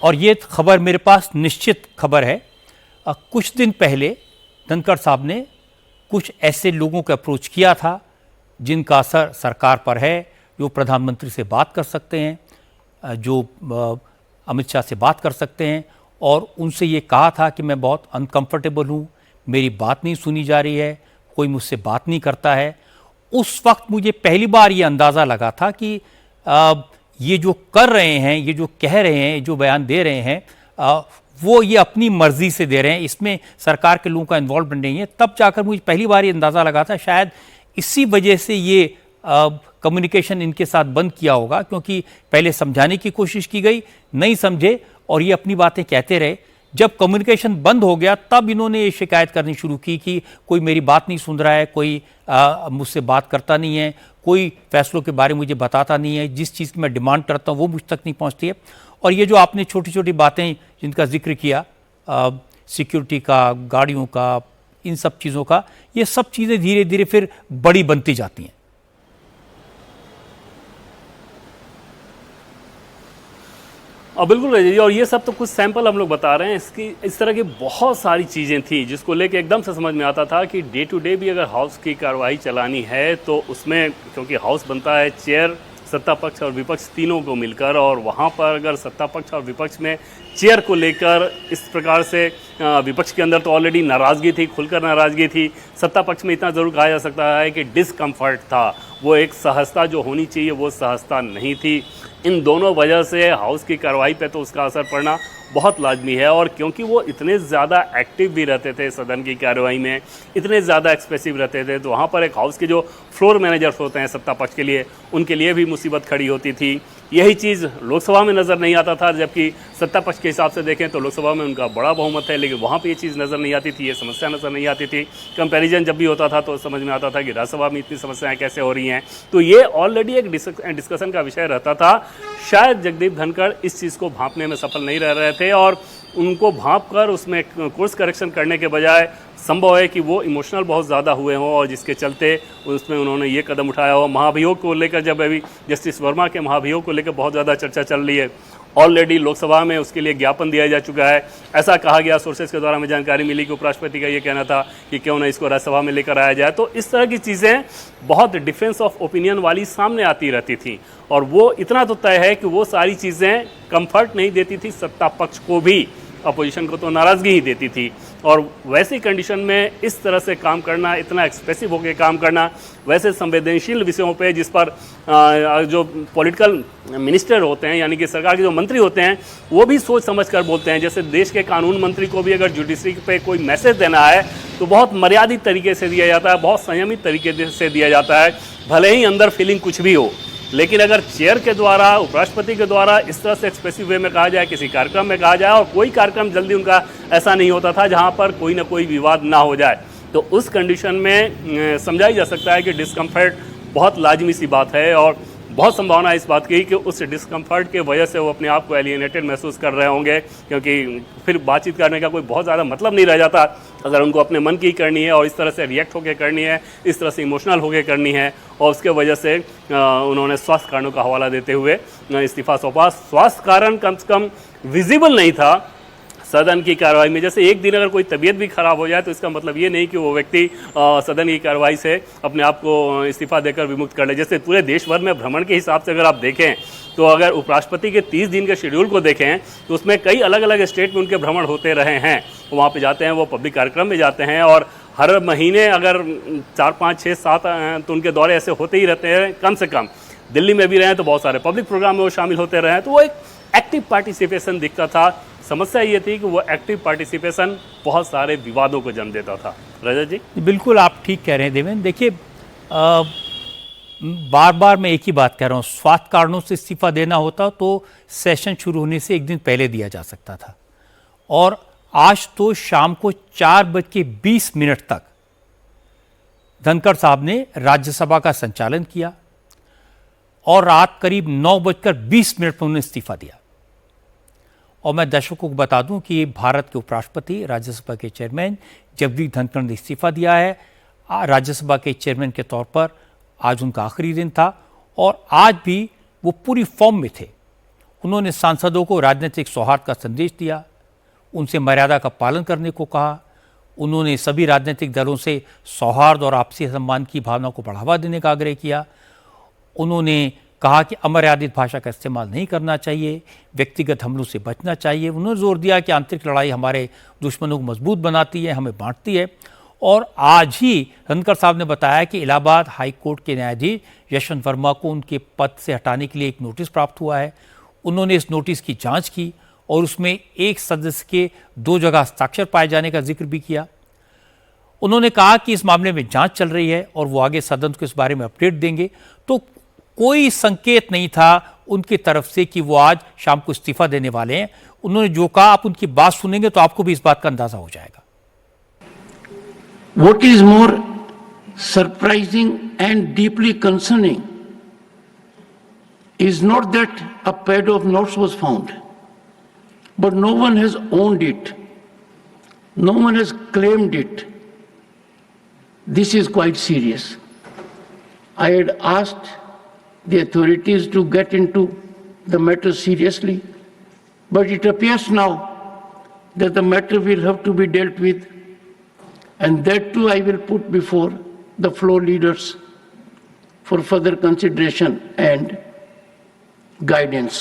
और ये खबर मेरे पास निश्चित खबर है। कुछ दिन पहले धनखड़ साहब ने कुछ ऐसे लोगों को अप्रोच किया था जिनका असर सरकार पर है, जो प्रधानमंत्री से बात कर सकते हैं, जो अमित शाह से बात कर सकते हैं, और उनसे ये कहा था कि मैं बहुत अनकंफर्टेबल हूँ, मेरी बात नहीं सुनी जा रही है, कोई मुझसे बात नहीं करता है। उस वक्त मुझे पहली बार ये अंदाज़ा लगा था कि ये जो कर रहे हैं, ये जो कह रहे हैं, जो बयान दे रहे हैं, वो ये अपनी मर्जी से दे रहे हैं, इसमें सरकार के लोगों का इन्वॉल्वमेंट नहीं है। तब जाकर मुझे पहली बार ये अंदाज़ा लगा था शायद इसी वजह से ये कम्युनिकेशन इनके साथ बंद किया होगा, क्योंकि पहले समझाने की कोशिश की गई, नहीं समझे और ये अपनी बातें कहते रहे। जब कम्युनिकेशन बंद हो गया तब इन्होंने ये शिकायत करनी शुरू की कि कोई मेरी बात नहीं सुन रहा है, कोई मुझसे बात करता नहीं है, कोई फैसलों के बारे में मुझे बताता नहीं है, जिस चीज़ की मैं डिमांड करता हूँ वो मुझ तक नहीं पहुँचती है। और ये जो आपने छोटी छोटी बातें जिनका जिक्र किया, सिक्योरिटी का, गाड़ियों का, इन सब चीज़ों का, ये सब चीज़ें धीरे धीरे फिर बड़ी बनती जाती हैं। बिल्कुल रजत जी, और ये सब तो कुछ सैंपल हम लोग बता रहे हैं। इसकी इस तरह की बहुत सारी चीज़ें थी जिसको लेके एकदम से समझ में आता था कि डे टू डे भी अगर हाउस की कार्रवाई चलानी है तो उसमें, क्योंकि हाउस बनता है चेयर सत्ता पक्ष और विपक्ष तीनों को मिलकर, और वहाँ पर अगर सत्ता पक्ष और विपक्ष में चेयर को लेकर इस प्रकार से विपक्ष के अंदर तो ऑलरेडी नाराज़गी थी, खुलकर नाराज़गी थी। सत्ता पक्ष में इतना ज़रूर कहा जा सकता है कि डिसकम्फर्ट था, वो एक सहजता जो होनी चाहिए वो सहजता नहीं थी। इन दोनों वजह से हाउस की कार्रवाई पे तो उसका असर पड़ना बहुत लाजमी है। और क्योंकि वो इतने ज़्यादा एक्टिव भी रहते थे सदन की कार्रवाई में, इतने ज़्यादा एक्सप्रेसिव रहते थे, तो वहाँ पर एक हाउस के जो फ्लोर मैनेजर्स होते हैं सत्ता पक्ष के लिए, उनके लिए भी मुसीबत खड़ी होती थी। यही चीज़ लोकसभा में नज़र नहीं आता था, जबकि सत्ता पक्ष के हिसाब से देखें तो लोकसभा में उनका बड़ा बहुमत है, लेकिन वहाँ पे ये चीज़ नज़र नहीं आती थी, ये समस्या नज़र नहीं आती थी। कंपैरिजन जब भी होता था तो समझ में आता था कि राज्यसभा में इतनी समस्याएं कैसे हो रही हैं। तो ये ऑलरेडी एक डिस्कशन का विषय रहता था। शायद जगदीप धनखड़ इस चीज़ को भांपने में सफल नहीं रह रहे थे, और उनको भांप कर उसमें कोर्स करेक्शन करने के बजाय संभव है कि वो इमोशनल बहुत ज़्यादा हुए हों, और जिसके चलते उसमें उन्होंने ये कदम उठाया हो। महाभियोग को लेकर जब अभी जस्टिस वर्मा के महाभियोग को लेकर बहुत ज़्यादा चर्चा चल रही है, ऑलरेडी लोकसभा में उसके लिए ज्ञापन दिया जा चुका है। ऐसा कहा गया, सोर्सेज के द्वारा हमें जानकारी मिली कि उपराष्ट्रपति का ये कहना था कि क्यों ना इसको राज्यसभा में लेकर आया जाए। तो इस तरह की चीज़ें बहुत डिफरेंस ऑफ ओपिनियन वाली सामने आती रहती थी, और वो इतना तो तय है कि वो सारी चीज़ें कंफर्ट नहीं देती थी सत्ता पक्ष को भी, अपोजिशन को तो नाराज़गी ही देती थी। और वैसी कंडीशन में इस तरह से काम करना, इतना एक्सप्रेसिव होकर काम करना, वैसे संवेदनशील विषयों पे जिस पर जो पॉलिटिकल मिनिस्टर होते हैं, यानी कि सरकार के जो मंत्री होते हैं, वो भी सोच समझ कर बोलते हैं। जैसे देश के कानून मंत्री को भी अगर जुडिशरी पे कोई मैसेज देना है तो बहुत मर्यादित तरीके से दिया जाता है, बहुत संयमित तरीके से दिया जाता है, भले ही अंदर फीलिंग कुछ भी हो। लेकिन अगर चेयर के द्वारा, उपराष्ट्रपति के द्वारा इस तरह से एक्सप्रेसिव वे में कहा जाए, किसी कार्यक्रम में कहा जाए, और कोई कार्यक्रम जल्दी उनका ऐसा नहीं होता था जहां पर कोई ना कोई विवाद ना हो जाए, तो उस कंडीशन में समझाई जा सकता है कि डिस्कम्फर्ट बहुत लाजमी सी बात है। और बहुत संभावना है इस बात की कि उस डिस्कम्फर्ट के वजह से वो अपने आप को एलियनेटेड महसूस कर रहे होंगे, क्योंकि फिर बातचीत करने का कोई बहुत ज़्यादा मतलब नहीं रह जाता अगर उनको अपने मन की करनी है और इस तरह से रिएक्ट होकर करनी है, इस तरह से इमोशनल होकर करनी है। और उसके वजह से उन्होंने स्वास्थ्य कारणों का हवाला देते हुए इस्तीफा सौंपा। स्वास्थ्य कारण कम से कम विजिबल नहीं था सदन की कार्रवाई में। जैसे एक दिन अगर कोई तबीयत भी खराब हो जाए तो इसका मतलब ये नहीं कि वो व्यक्ति सदन की कार्रवाई से अपने आप को इस्तीफा देकर विमुक्त कर ले। जैसे पूरे देश भर में भ्रमण के हिसाब से अगर आप देखें तो अगर उपराष्ट्रपति के 30 दिन के शेड्यूल को देखें तो उसमें कई अलग अलग स्टेट में उनके भ्रमण होते रहे हैं। वहाँ पे जाते हैं, वो पब्लिक कार्यक्रम में जाते हैं, और हर महीने अगर 4, 5, 6, 7 तो उनके दौरे ऐसे होते ही रहते हैं। कम से कम दिल्ली में भी रहे तो बहुत सारे पब्लिक प्रोग्राम में वो शामिल होते रहे, तो वो एक एक्टिव पार्टिसिपेशन दिखता था। समस्या ये थी कि वो एक्टिव पार्टिसिपेशन बहुत सारे विवादों को जन्म देता था। रजत जी, बिल्कुल आप ठीक कह रहे हैं देवेंद्र। देखिए, बार बार मैं एक ही बात कह रहा हूँ, स्वास्थ्य कारणों से इस्तीफा देना होता तो सेशन शुरू होने से एक दिन पहले दिया जा सकता था, और आज तो शाम को 4:20 तक धनखड़ साहब ने राज्यसभा का संचालन किया, और रात करीब 9:20 पर उन्होंने इस्तीफा दिया। और मैं दर्शकों को बता दूं कि भारत के उपराष्ट्रपति, राज्यसभा के चेयरमैन जगदीप धनखड़ ने इस्तीफा दिया है। राज्यसभा के चेयरमैन के तौर पर आज उनका आखिरी दिन था, और आज भी वो पूरी फॉर्म में थे। उन्होंने सांसदों को राजनीतिक सौहार्द का संदेश दिया, उनसे मर्यादा का पालन करने को कहा। उन्होंने सभी राजनीतिक दलों से सौहार्द और आपसी सम्मान की भावना को बढ़ावा देने का आग्रह किया। उन्होंने कहा कि अमर्यादित भाषा का इस्तेमाल नहीं करना चाहिए, व्यक्तिगत हमलों से बचना चाहिए। उन्होंने जोर दिया कि आंतरिक लड़ाई हमारे दुश्मनों को मजबूत बनाती है, हमें बांटती है। और आज ही धनखड़ साहब ने बताया कि इलाहाबाद हाई कोर्ट के न्यायाधीश यशवंत वर्मा को उनके पद से हटाने के लिए एक नोटिस प्राप्त हुआ है। उन्होंने इस नोटिस की जांच की और उसमें एक सदस्य के 2 जगह हस्ताक्षर पाए जाने का जिक्र भी किया। उन्होंने कहा कि इस मामले में जांच चल रही है और वो आगे सदन को इस बारे में अपडेट देंगे। तो कोई संकेत नहीं था उनकी तरफ से कि वो आज शाम को इस्तीफा देने वाले हैं। उन्होंने जो कहा, आप उनकी बात सुनेंगे तो आपको भी इस बात का अंदाजा हो जाएगा। What is more surprising and deeply concerning is not that a pad of notes was found, but no one has owned it. No one has claimed it. This is quite serious. I had asked the authorities to get into the matter seriously, but it appears now that the matter will have to be dealt with, and that too I will put before the floor leaders for further consideration and guidance.